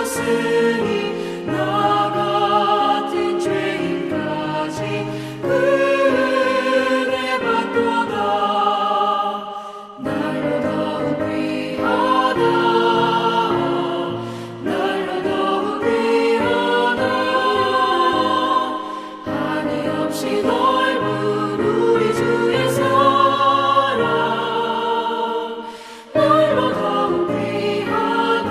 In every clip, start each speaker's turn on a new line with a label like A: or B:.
A: 주셨으니 나 같은 죄인까지 은혜 받도다. 날로 더욱 귀하다. 날로 더욱 귀하다. 한이 없이 넓은 우리 주의 사랑 날로 더욱 귀하다.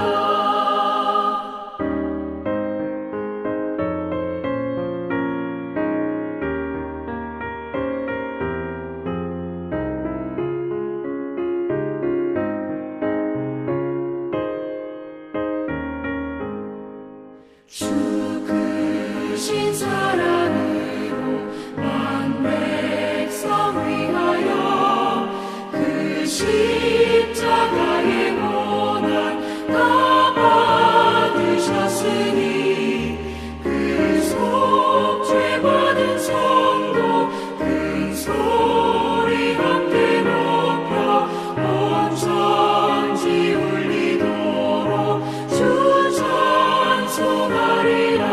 A: 주 크신 사랑으로 만 백성 위하여 그 십자가의 고난 다 받으셨으니 그 속죄 받은 성도 큰 소리 함께 높여 온 천지 울리도록 주 찬송하리라.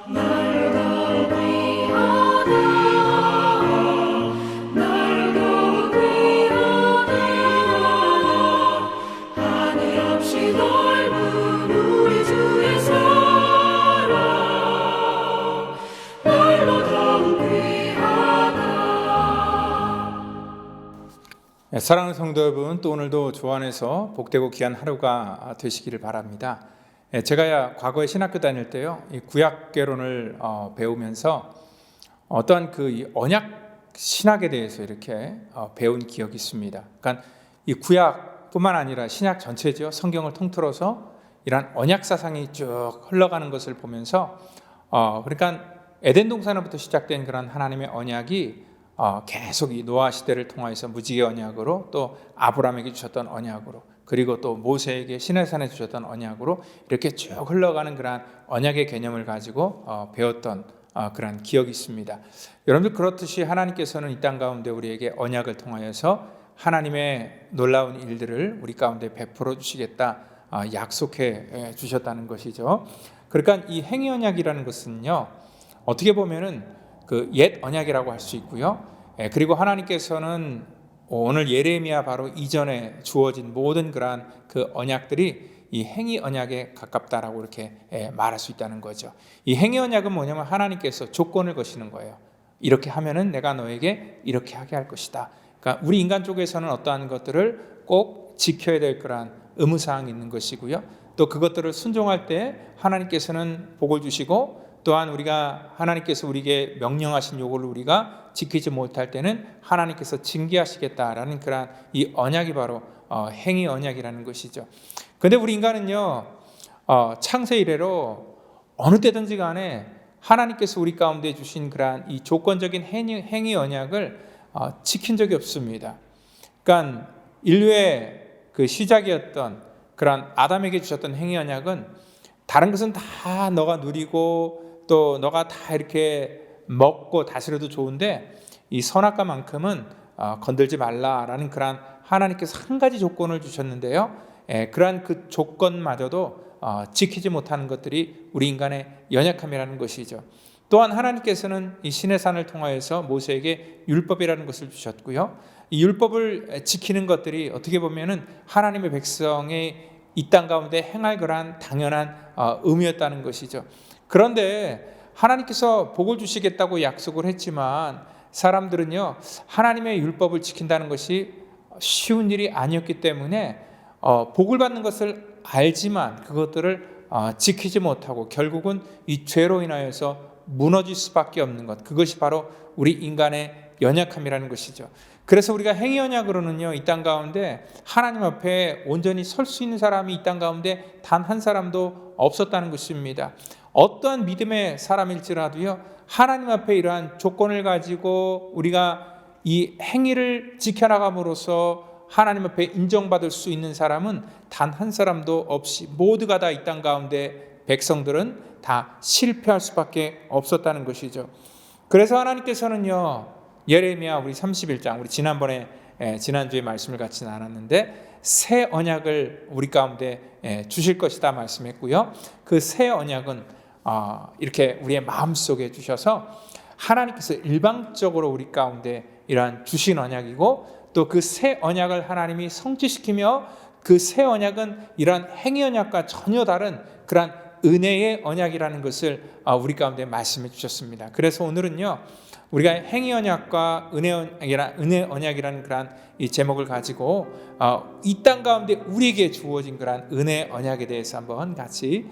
A: 날로 더욱 귀하다. 날로 더욱 귀하다. 한이 없이 넓은 우리 주의 사랑 날로 더욱 귀하다.
B: 사랑하는 성도 여러분, 또 오늘도 주 안에서 복되고 귀한 하루가 되시기를 바랍니다. 제가 과거에 신학교 다닐 때요, 이 구약개론을 배우면서 어떠한 그 언약 신학에 대해서 이렇게 배운 기억이 있습니다. 그러니까 이 구약뿐만 아니라 신약 전체죠, 성경을 통틀어서 이러한 언약 사상이 쭉 흘러가는 것을 보면서 그러니까 에덴 동산으로부터 시작된 그런 하나님의 언약이 계속 이 노아 시대를 통하여서 무지개 언약으로, 또 아브라함에게 주셨던 언약으로, 그리고 또 모세에게 시내산에 주셨던 언약으로 이렇게 쭉 흘러가는 그러한 언약의 개념을 가지고 배웠던 그런 기억이 있습니다. 여러분들 그렇듯이 하나님께서는 이 땅 가운데 우리에게 언약을 통하여서 하나님의 놀라운 일들을 우리 가운데 베풀어 주시겠다 약속해 주셨다는 것이죠. 그러니까 이 행위 언약이라는 것은요, 어떻게 보면은 그 옛 언약이라고 할 수 있고요. 그리고 하나님께서는 오늘 예레미야 바로 이전에 주어진 모든 그러한 그 언약들이 이 행위 언약에 가깝다라고 이렇게 말할 수 있다는 거죠. 이 행위 언약은 뭐냐면 하나님께서 조건을 거시는 거예요. 이렇게 하면은 내가 너에게 이렇게 하게 할 것이다. 그러니까 우리 인간 쪽에서는 어떠한 것들을 꼭 지켜야 될 그러한 의무사항이 있는 것이고요. 또 그것들을 순종할 때 하나님께서는 복을 주시고, 또한 우리가 하나님께서 우리에게 명령하신 요구를 우리가 지키지 못할 때는 하나님께서 징계하시겠다라는 그러한 이 언약이 바로 행위 언약이라는 것이죠. 그런데 우리 인간은요, 창세 이래로 어느 때든지 간에 하나님께서 우리 가운데 주신 그러한 이 조건적인 행위 언약을 지킨 적이 없습니다. 그러니까 인류의 그 시작이었던 그러한 아담에게 주셨던 행위 언약은 다른 것은 다 너가 누리고 또 너가 다 이렇게 먹고 다스려도 좋은데 이 선악과만큼은 건들지 말라라는 그러한 하나님께서 한 가지 조건을 주셨는데요, 그러한 그 조건마저도 지키지 못하는 것들이 우리 인간의 연약함이라는 것이죠. 또한 하나님께서는 이 시내산을 통하여서 모세에게 율법이라는 것을 주셨고요, 이 율법을 지키는 것들이 어떻게 보면은 하나님의 백성의 이 땅 가운데 행할 그러한 당연한 의무였다는 것이죠. 그런데 하나님께서 복을 주시겠다고 약속을 했지만 사람들은요, 하나님의 율법을 지킨다는 것이 쉬운 일이 아니었기 때문에 복을 받는 것을 알지만 그것들을 지키지 못하고 결국은 이 죄로 인하여서 무너질 수밖에 없는 것, 그것이 바로 우리 인간의 연약함이라는 것이죠. 그래서 우리가 행위 언약으로는요, 이 땅 가운데 하나님 앞에 온전히 설 수 있는 사람이 이 땅 가운데 단 한 사람도 없었다는 것입니다. 어떠한 믿음의 사람일지라도요, 하나님 앞에 이러한 조건을 가지고 우리가 이 행위를 지켜나감으로써 하나님 앞에 인정받을 수 있는 사람은 단 한 사람도 없이 모두가 다 이 땅 가운데 백성들은 다 실패할 수밖에 없었다는 것이죠. 그래서 하나님께서는요, 예레미야 우리 31장, 우리 지난주에 말씀을 같이 나눴는데 새 언약을 우리 가운데 주실 것이다 말씀했고요. 그 새 언약은 이렇게 우리의 마음속에 주셔서 하나님께서 일방적으로 우리 가운데 이러한 주신 언약이고, 또 그 새 언약을 하나님이 성취시키며 그 새 언약은 이러한 행위 언약과 전혀 다른 그러한 은혜의 언약이라는 것을 우리 가운데 말씀해 주셨습니다. 그래서 오늘은요, 우리가 행위 언약과 은혜 언약이라는 그러한 이 제목을 가지고 이 땅 가운데 우리에게 주어진 그러한 은혜 언약에 대해서 한번 같이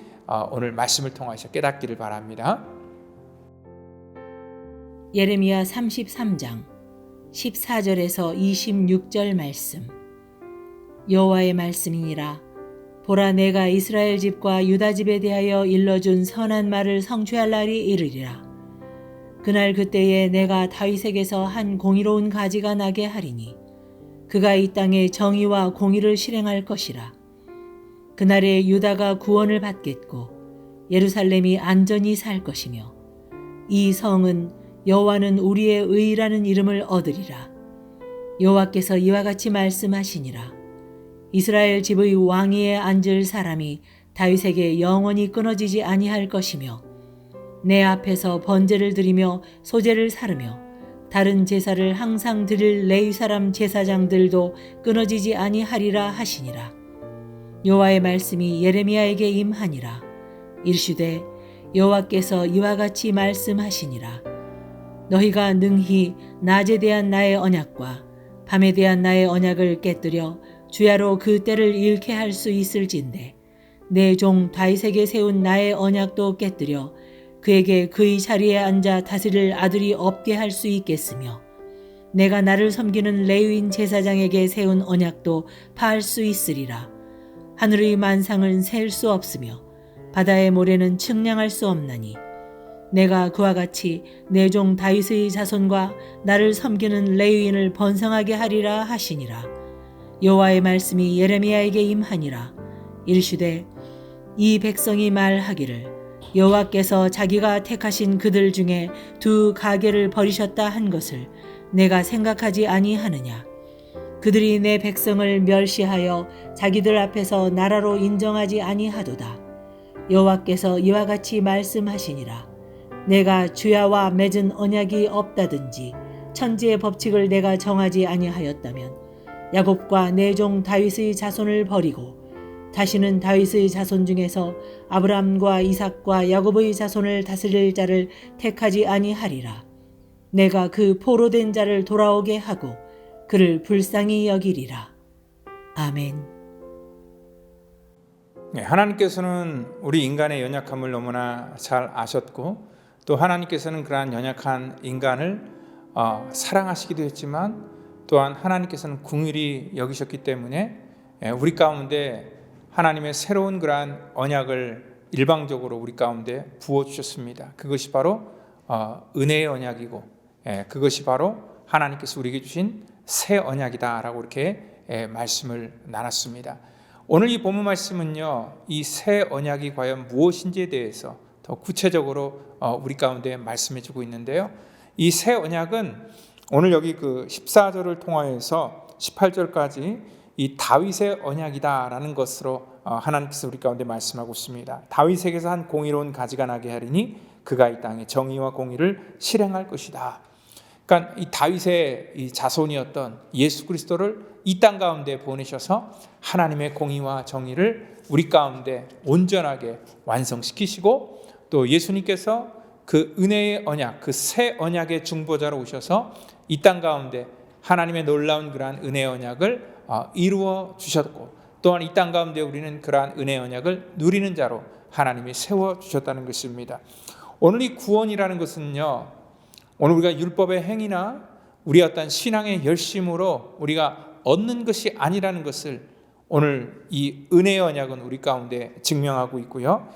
B: 오늘 말씀을 통하셔 깨닫기를 바랍니다.
C: 예레미야 33장 14절에서 26절 말씀. 여호와의 말씀이니라. 보라, 내가 이스라엘 집과 유다 집에 대하여 일러준 선한 말을 성취할 날이 이르리라. 그날 그때에 내가 다윗에게서 한 공의로운 가지가 나게 하리니 그가 이 땅에 정의와 공의를 실행할 것이라. 그날에 유다가 구원을 받겠고 예루살렘이 안전히 살 것이며 이 성은 여호와는 우리의 의라는 이름을 얻으리라. 여호와께서 이와 같이 말씀하시니라. 이스라엘 집의 왕위에 앉을 사람이 다윗에게 영원히 끊어지지 아니할 것이며 내 앞에서 번제를 드리며 소제를 사르며 다른 제사를 항상 드릴 레위 사람 제사장들도 끊어지지 아니하리라 하시니라. 여호와의 말씀이 예레미야에게 임하니라. 이르시되 여호와께서 이와 같이 말씀하시니라. 너희가 능히 낮에 대한 나의 언약과 밤에 대한 나의 언약을 깨뜨려 주야로 그 때를 잃게 할 수 있을진데 내 종 다윗에게 세운 나의 언약도 깨뜨려 그에게 그의 자리에 앉아 다스릴 아들이 없게 할 수 있겠으며 내가 나를 섬기는 레위인 제사장에게 세운 언약도 파할 수 있으리라. 하늘의 만상은 셀 수 없으며 바다의 모래는 측량할 수 없나니 내가 그와 같이 내 종 다윗의 자손과 나를 섬기는 레위인을 번성하게 하리라 하시니라. 여호와의 말씀이 예레미야에게 임하니라. 이르시되 이 백성이 말하기를 여호와께서 자기가 택하신 그들 중에 두 가게를 버리셨다 한 것을 내가 생각하지 아니하느냐. 그들이 내 백성을 멸시하여 자기들 앞에서 나라로 인정하지 아니하도다. 여호와께서 이와 같이 말씀하시니라. 내가 주야와 맺은 언약이 없다든지 천지의 법칙을 내가 정하지 아니하였다면 야곱과 내 종 다윗의 자손을 버리고 다시는 다윗의 자손 중에서 아브람과 이삭과 야곱의 자손을 다스릴 자를 택하지 아니하리라. 내가 그 포로된 자를 돌아오게 하고 그를 불쌍히 여기리라. 아멘.
B: 하나님께서는 우리 인간의 연약함을 너무나 잘 아셨고, 또 하나님께서는 그러한 연약한 인간을 사랑하시기도 했지만 또한 하나님께서는 긍휼히 여기셨기 때문에 우리 가운데 하나님의 새로운 그러한 언약을 일방적으로 우리 가운데 부어주셨습니다. 그것이 바로 은혜의 언약이고, 그것이 바로 하나님께서 우리에게 주신 새 언약이다라고 이렇게 말씀을 나눴습니다. 오늘 이 본문 말씀은요, 이 새 언약이 과연 무엇인지에 대해서 더 구체적으로 우리 가운데 말씀해 주고 있는데요. 이 새 언약은 오늘 여기 그 14절을 통하여서 18절까지 이 다윗의 언약이다라는 것으로 하나님께서 우리 가운데 말씀하고 있습니다. 다윗에게서 한 공의로운 가지가 나게 하리니 그가 이 땅에 정의와 공의를 실행할 것이다. 그러니까 이 다윗의 이 자손이었던 예수 그리스도를 이 땅 가운데 보내셔서 하나님의 공의와 정의를 우리 가운데 온전하게 완성시키시고, 또 예수님께서 그 은혜의 언약, 그 새 언약의 중보자로 오셔서 이 땅 가운데 하나님의 놀라운 그러한 은혜의 언약을 이루어 주셨고, 또한 이 땅 가운데 우리는 그러한 은혜의 언약을 누리는 자로 하나님이 세워 주셨다는 것입니다. 오늘 이 구원이라는 것은요, 오늘 우리가 율법의 행위나 우리 어떤 신앙의 열심으로 우리가 얻는 것이 아니라는 것을 오늘 이 은혜의 언약은 우리 가운데 증명하고 있고요.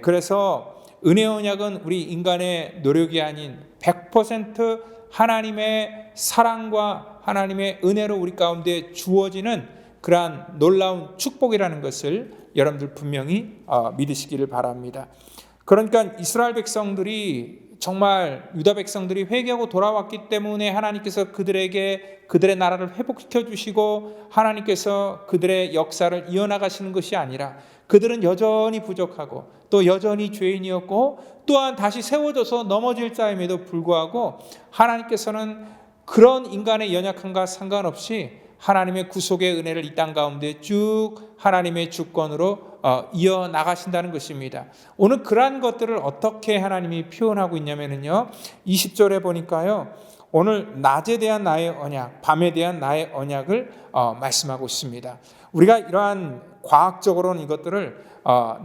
B: 그래서 은혜의 언약은 우리 인간의 노력이 아닌 100% 하나님의 사랑과 하나님의 은혜로 우리 가운데 주어지는 그러한 놀라운 축복이라는 것을 여러분들 분명히 믿으시기를 바랍니다. 그러니까 이스라엘 백성들이 정말 유다 백성들이 회개하고 돌아왔기 때문에 하나님께서 그들에게 그들의 나라를 회복시켜 주시고 하나님께서 그들의 역사를 이어나가시는 것이 아니라 그들은 여전히 부족하고 또 여전히 죄인이었고 또한 다시 세워져서 넘어질 자임에도 불구하고 하나님께서는 그런 인간의 연약함과 상관없이 하나님의 구속의 은혜를 이 땅 가운데 쭉 하나님의 주권으로 이어나가신다는 것입니다. 오늘 그러한 것들을 어떻게 하나님이 표현하고 있냐면요, 20절에 보니까요, 오늘 낮에 대한 나의 언약, 밤에 대한 나의 언약을 말씀하고 있습니다. 우리가 이러한 과학적으로는 이것들을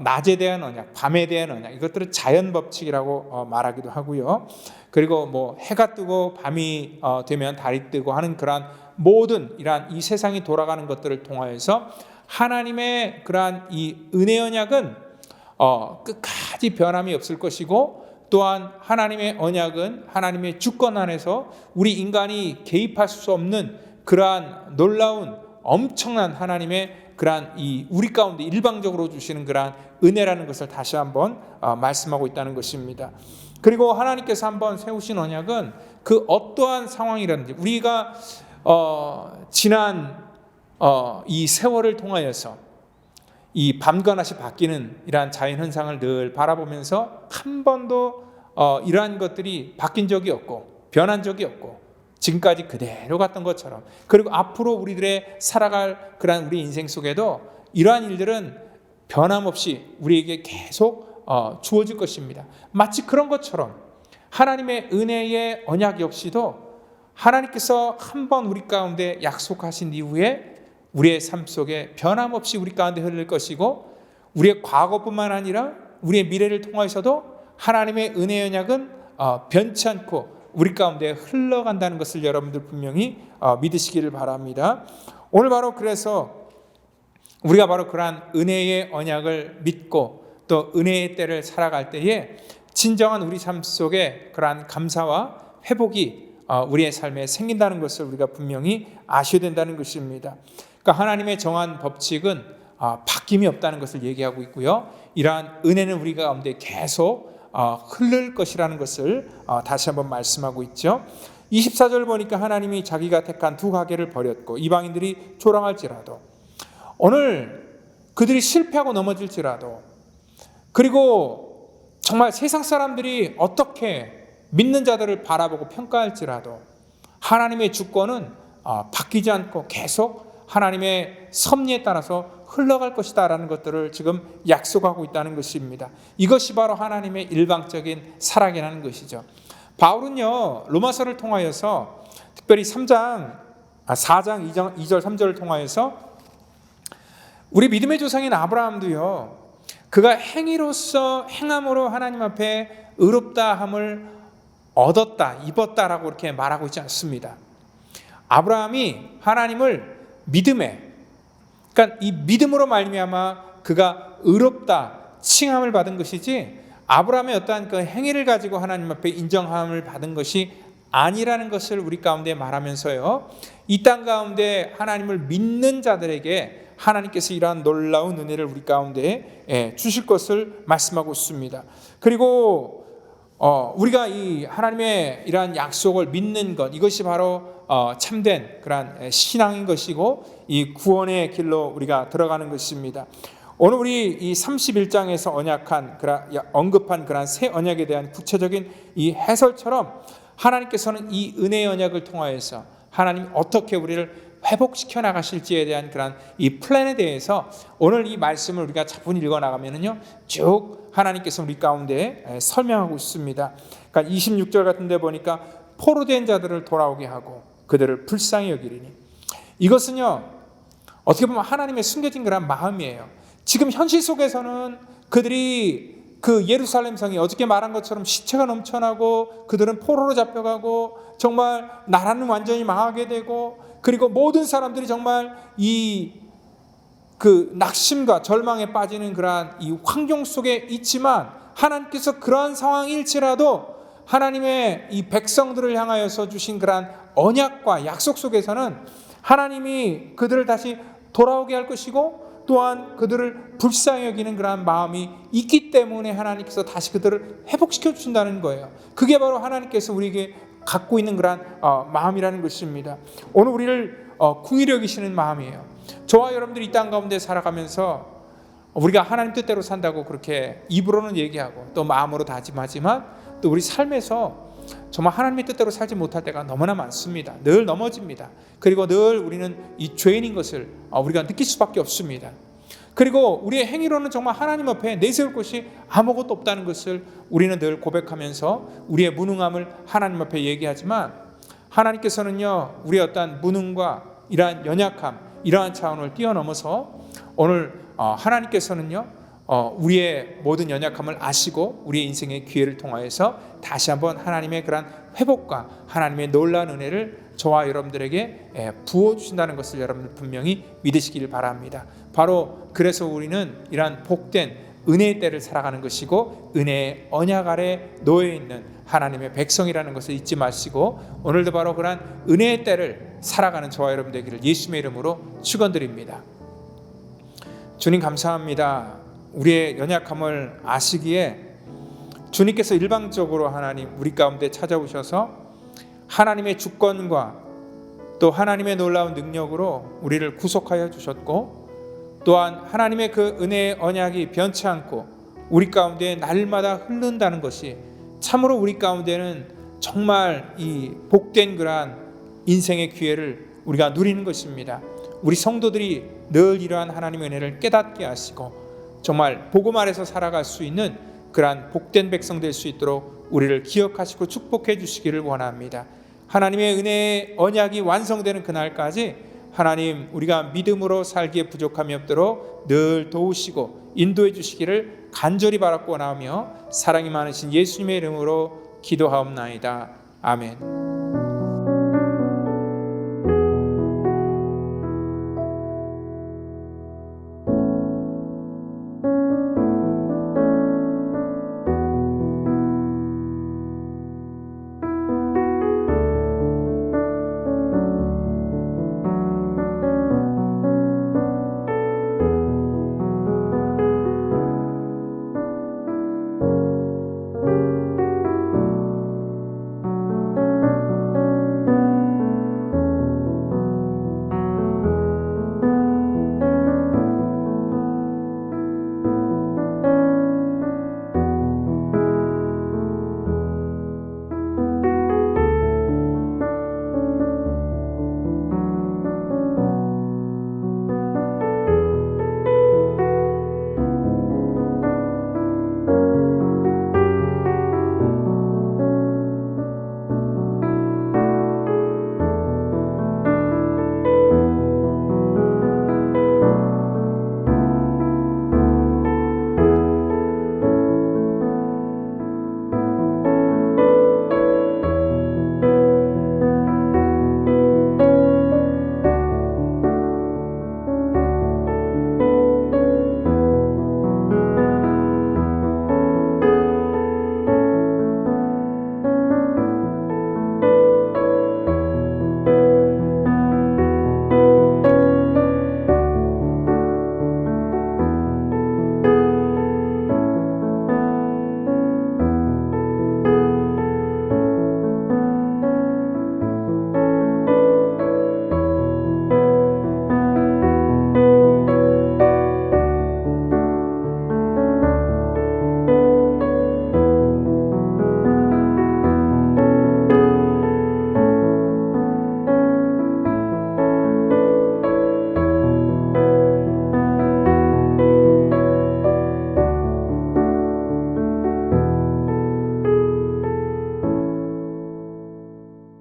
B: 낮에 대한 언약, 밤에 대한 언약, 이것들을 자연 법칙이라고 말하기도 하고요. 그리고 뭐 해가 뜨고 밤이 되면 달이 뜨고 하는 그러한 모든 이러한 이 세상이 돌아가는 것들을 통하여서 하나님의 그러한 이 은혜 언약은 끝까지 변함이 없을 것이고, 또한 하나님의 언약은 하나님의 주권 안에서 우리 인간이 개입할 수 없는 그러한 놀라운 엄청난 하나님의 그러한 이 우리 가운데 일방적으로 주시는 그러한 은혜라는 것을 다시 한번 말씀하고 있다는 것입니다. 그리고 하나님께서 한번 세우신 언약은 그 어떠한 상황이라든지 우리가 지난 이 세월을 통하여서 이 밤과 낮이 바뀌는 이러한 자연 현상을 늘 바라보면서 한 번도 이러한 것들이 바뀐 적이 없고 변한 적이 없고 지금까지 그대로 갔던 것처럼, 그리고 앞으로 우리들의 살아갈 그러한 우리 인생 속에도 이러한 일들은 변함없이 우리에게 계속 주어질 것입니다. 마치 그런 것처럼 하나님의 은혜의 언약 역시도 하나님께서 한번 우리 가운데 약속하신 이후에 우리의 삶 속에 변함없이 우리 가운데 흐를 것이고, 우리의 과거뿐만 아니라 우리의 미래를 통해서도 하나님의 은혜 언약은 변치 않고 우리 가운데 흘러간다는 것을 여러분들 분명히 믿으시기를 바랍니다. 오늘 바로 그래서 우리가 바로 그러한 은혜의 언약을 믿고 또 은혜의 때를 살아갈 때에 진정한 우리 삶 속에 그러한 감사와 회복이 우리의 삶에 생긴다는 것을 우리가 분명히 아셔야 된다는 것입니다. 그러니까 하나님의 정한 법칙은 바뀜이 없다는 것을 얘기하고 있고요, 이러한 은혜는 우리 가운데 계속 흐를 것이라는 것을 다시 한번 말씀하고 있죠. 24절 보니까 하나님이 자기가 택한 두 가게를 버렸고 이방인들이 조랑할지라도, 오늘 그들이 실패하고 넘어질지라도, 그리고 정말 세상 사람들이 어떻게 믿는 자들을 바라보고 평가할지라도 하나님의 주권은 바뀌지 않고 계속 하나님의 섭리에 따라서 흘러갈 것이다 라는 것들을 지금 약속하고 있다는 것입니다. 이것이 바로 하나님의 일방적인 사랑이라는 것이죠. 바울은요, 로마서를 통하여서 특별히 4장 2절 3절을 통하여서 우리 믿음의 조상인 아브라함도요, 그가 행함으로 하나님 앞에 의롭다함을 얻었다, 입었다라고 이렇게 말하고 있지 않습니다. 아브라함이 하나님을 믿음에, 그러니까 이 믿음으로 말미암아 그가 의롭다, 칭함을 받은 것이지 아브라함의 어떠한 그 행위를 가지고 하나님 앞에 인정함을 받은 것이 아니라는 것을 우리 가운데 말하면서요, 이 땅 가운데 하나님을 믿는 자들에게 하나님께서 이러한 놀라운 은혜를 우리 가운데 주실 것을 말씀하고 있습니다. 그리고 우리가 이 하나님의 이러한 약속을 믿는 것, 이것이 바로 참된 그러한 신앙인 것이고 이 구원의 길로 우리가 들어가는 것입니다. 오늘 우리 이 31장에서 언급한 그러한 새 언약에 대한 구체적인 이 해설처럼 하나님께서는 이 은혜의 언약을 통하여서 하나님 어떻게 우리를 회복시켜 나가실지에 대한 그런 이 플랜에 대해서 오늘 이 말씀을 우리가 차분히 읽어 나가면은요, 쭉 하나님께서 우리 가운데 설명하고 있습니다. 그러니까 26절 같은 데 보니까 포로된 자들을 돌아오게 하고 그들을 불쌍히 여기리니, 이것은요, 어떻게 보면 하나님의 숨겨진 그런 마음이에요. 지금 현실 속에서는 그들이 그 예루살렘 성이 어저께 말한 것처럼 시체가 넘쳐나고 그들은 포로로 잡혀가고 정말 나라는 완전히 망하게 되고, 그리고 모든 사람들이 정말 이 그 낙심과 절망에 빠지는 그러한 이 환경 속에 있지만, 하나님께서 그러한 상황일지라도 하나님의 이 백성들을 향하여서 주신 그러한 언약과 약속 속에서는 하나님이 그들을 다시 돌아오게 할 것이고, 또한 그들을 불쌍히 여기는 그러한 마음이 있기 때문에 하나님께서 다시 그들을 회복시켜 주신다는 거예요. 그게 바로 하나님께서 우리에게 갖고 있는 그러한 마음이라는 것입니다. 오늘 우리를 긍휼히 여기시는 마음이에요. 저와 여러분들이 이 땅 가운데 살아가면서 우리가 하나님 뜻대로 산다고 그렇게 입으로는 얘기하고 또 마음으로 다짐하지만 또 우리 삶에서 정말 하나님의 뜻대로 살지 못할 때가 너무나 많습니다. 늘 넘어집니다. 그리고 늘 우리는 이 죄인인 것을 우리가 느낄 수밖에 없습니다. 그리고 우리의 행위로는 정말 하나님 앞에 내세울 것이 아무것도 없다는 것을 우리는 늘 고백하면서 우리의 무능함을 하나님 앞에 얘기하지만 하나님께서는요, 우리의 어떠한 무능과 이러한 연약함, 이러한 차원을 뛰어넘어서 오늘 하나님께서는요, 우리의 모든 연약함을 아시고 우리의 인생의 기회를 통하여서 다시 한번 하나님의 그런 회복과 하나님의 놀라운 은혜를 저와 여러분들에게 부어주신다는 것을 여러분들 분명히 믿으시기를 바랍니다. 바로 그래서 우리는 이러한 복된 은혜의 때를 살아가는 것이고 은혜의 언약 아래 놓여있는 하나님의 백성이라는 것을 잊지 마시고 오늘도 바로 그러한 은혜의 때를 살아가는 저와 여러분 되기를 예수님의 이름으로 축원드립니다. 주님 감사합니다. 우리의 연약함을 아시기에 주님께서 일방적으로 하나님 우리 가운데 찾아오셔서 하나님의 주권과 또 하나님의 놀라운 능력으로 우리를 구속하여 주셨고 또한 하나님의 그 은혜의 언약이 변치 않고 우리 가운데 날마다 흐른다는 것이 참으로 우리 가운데는 정말 이 복된 그러한 인생의 기회를 우리가 누리는 것입니다. 우리 성도들이 늘 이러한 하나님의 은혜를 깨닫게 하시고 정말 복음 아래서 살아갈 수 있는 그러한 복된 백성 될 수 있도록 우리를 기억하시고 축복해 주시기를 원합니다. 하나님의 은혜의 언약이 완성되는 그날까지 하나님 우리가 믿음으로 살기에 부족함이 없도록 늘 도우시고 인도해 주시기를 간절히 바라고 원하며 사랑이 많으신 예수님의 이름으로 기도하옵나이다. 아멘.